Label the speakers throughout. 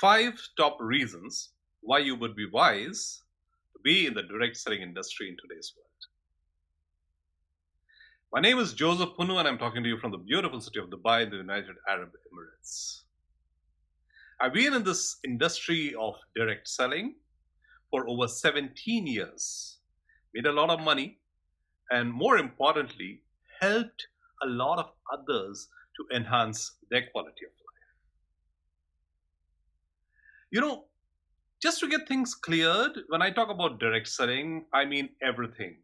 Speaker 1: Five top reasons why you would be wise to be in the direct selling industry in today's world. My name is Joseph Punu, and I'm talking to you from the beautiful city of Dubai in the United Arab Emirates. I've been in this industry of direct selling for over 17 years, made a lot of money, and more importantly, helped a lot of others to enhance their quality of life. You know, just to get things cleared, when I talk about direct selling, I mean everything.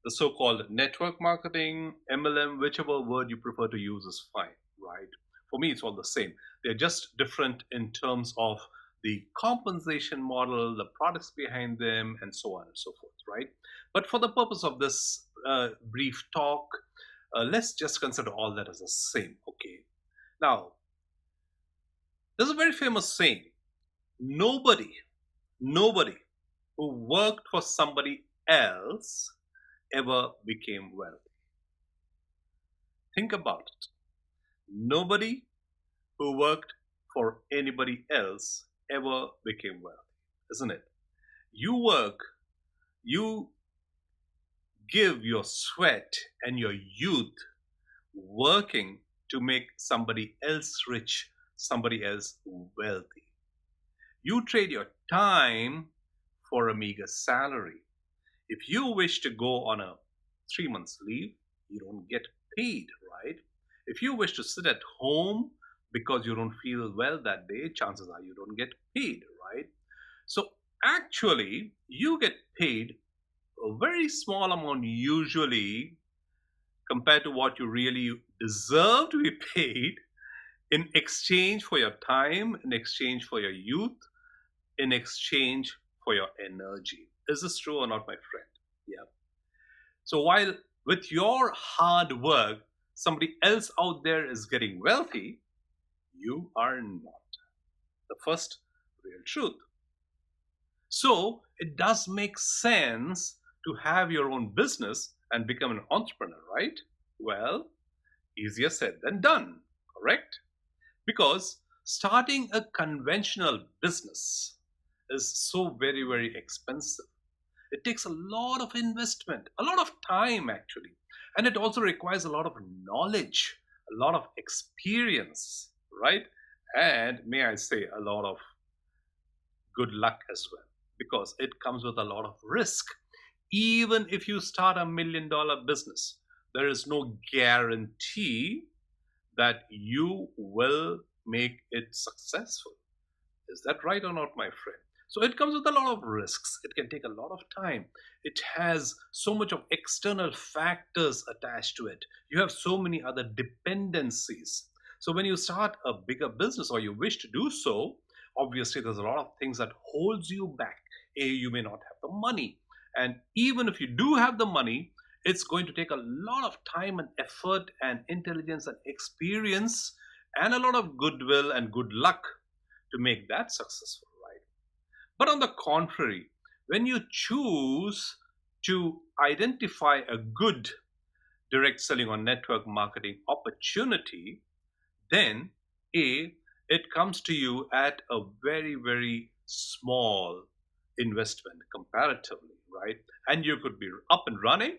Speaker 1: The so called network marketing, MLM, whichever word you prefer to use is fine, right? For me, it's all the same. They're just different in terms of the compensation model, the products behind them, and so on and so forth, right? But for the purpose of this brief talk, let's just consider all that as the same, okay? Now, there's a very famous saying: nobody, nobody who worked for somebody else ever became wealthy. Think about it. Nobody who worked for anybody else ever became wealthy, isn't it? You work, you give your sweat and your youth working to make somebody else rich, somebody else wealthy. You trade your time for a meager salary. If you wish to go on a 3 months leave, you don't get paid, right? If you wish to sit at home because you don't feel well that day, chances are you don't get paid, right? So actually, you get paid a very small amount usually compared to what you really deserve to be paid in exchange for your time, in exchange for your youth, in exchange for your energy. Is this true or not, my friend? Yeah. So while with your hard work, somebody else out there is getting wealthy, you are not. The first real truth. So it does make sense to have your own business and become an entrepreneur, right? Well, easier said than done, correct? Because starting a conventional business is so very, very expensive. It takes a lot of investment, a lot of time actually. And it also requires a lot of knowledge, a lot of experience, right? And may I say, a lot of good luck as well, because it comes with a lot of risk. Even if you start $1 million business, there is no guarantee that you will make it successful. Is that right or not, my friend? So it comes with a lot of risks. It can take a lot of time. It has so much of external factors attached to it. You have so many other dependencies. So when you start a bigger business or you wish to do so, obviously there's a lot of things that holds you back. A, you may not have the money. And even if you do have the money, it's going to take a lot of time and effort and intelligence and experience and a lot of goodwill and good luck to make that successful, right? But on the contrary, when you choose to identify a good direct selling or network marketing opportunity, then A, it comes to you at a very, very small investment comparatively, right? And you could be up and running,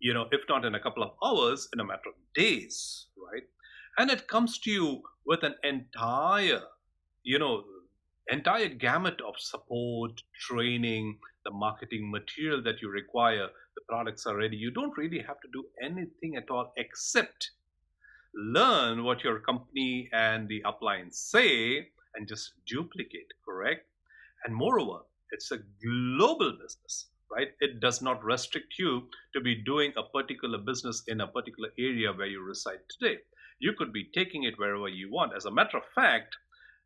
Speaker 1: if not in a couple of hours, in a matter of days, right? And it comes to you with an you know, entire gamut of support, training, the marketing material that you require. The products are ready. You don't really have to do anything at all except learn what your company and the upline say and just duplicate, correct? And moreover, it's a global business, right? It does not restrict you to be doing a particular business in a particular area where you reside today. You could be taking it wherever you want. As a matter of fact,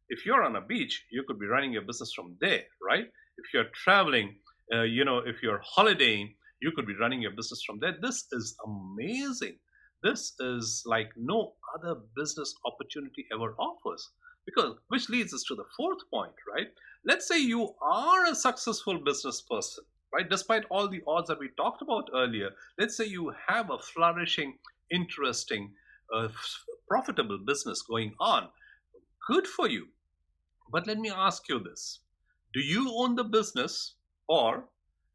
Speaker 1: if you're on a beach, you could be running your business from there, right? If you're traveling, if you're holidaying, you could be running your business from there. This is amazing. This is like no other business opportunity ever offers. Because, which leads us to the fourth point, right? Let's say you are a successful business person, right? Despite all the odds that we talked about earlier, let's say you have a flourishing, interesting, profitable business going on. Good for you. But let me ask you this: do you own the business, or,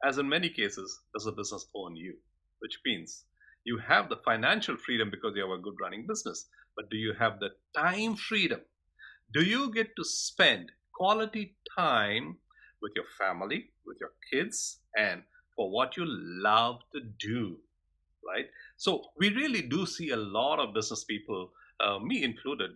Speaker 1: as in many cases, does the business own you? Which means you have the financial freedom because you have a good running business, but do you have the time freedom? Do you get to spend quality time with your family, with your kids, and for what you love to do? Right? So we really do see a lot of business people, me included.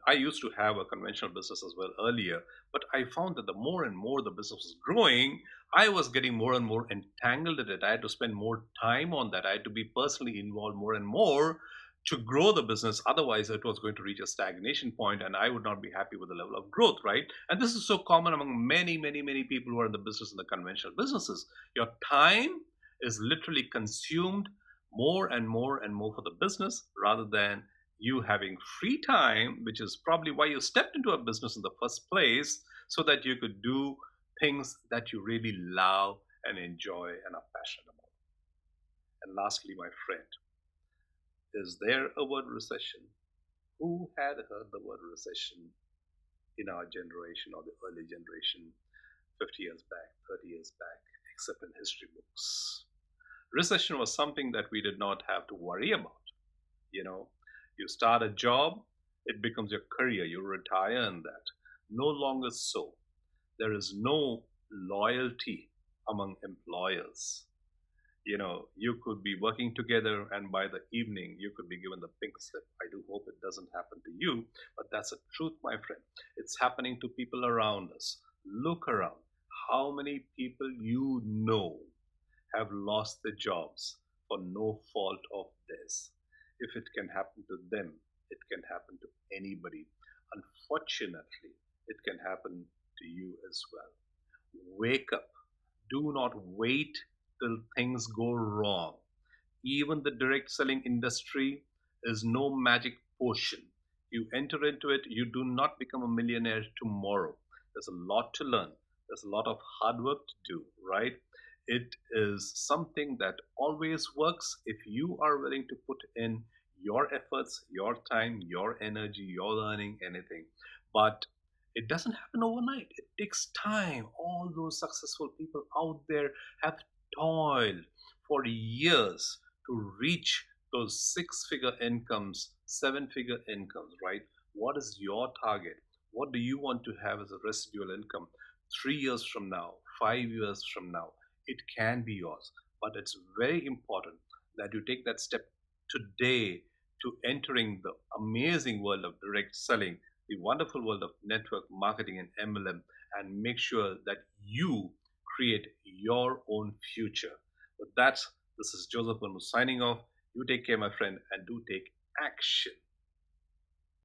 Speaker 1: I used to have a conventional business as well earlier, but I found that the more and more the business was growing, I was getting more and more entangled in it. I had to spend more time on that. I had to be personally involved more and more to grow the business. Otherwise, it was going to reach a stagnation point, and I would not be happy with the level of growth, right? And this is so common among many, many, many people who are in the business, in the conventional businesses. Your time is literally consumed more and more and more for the business rather than you having free time, which is probably why you stepped into a business in the first place, so that you could do things that you really love and enjoy and are passionate about. And lastly, my friend, is there a word recession? Who had heard the word recession in our generation or the early generation 50 years back, 30 years back, except in history books? Recession was something that we did not have to worry about. you know you start a job, it becomes your career, you retire in that. No longer so. There is no loyalty among employers. You could be working together, and by the evening you could be given the pink slip. I do hope it doesn't happen to you, but that's a truth, my friend. It's happening to people around us. Look around. How many people have lost their jobs for no fault of theirs? If it can happen to them, it can happen to anybody. Unfortunately, it can happen to you as well. Wake up. Do not wait till things go wrong. Even the direct selling industry is no magic potion. You enter into it, you do not become a millionaire tomorrow. There's a lot to learn, there's a lot of hard work to do, right? It is something that always works if you are willing to put in your efforts, your time, your energy, your learning, anything. But it doesn't happen overnight. It takes time. All those successful people out there have toiled for years to reach those six figure incomes, seven figure incomes, right? What is your target? What do you want to have as a residual income 3 years from now, 5 years from now? It can be yours, but it's very important that you take that step today to entering the amazing world of direct selling, the wonderful world of network marketing and MLM, and make sure that you create your own future. With that, this is Joseph Burnu signing off. You take care, my friend, and do take action.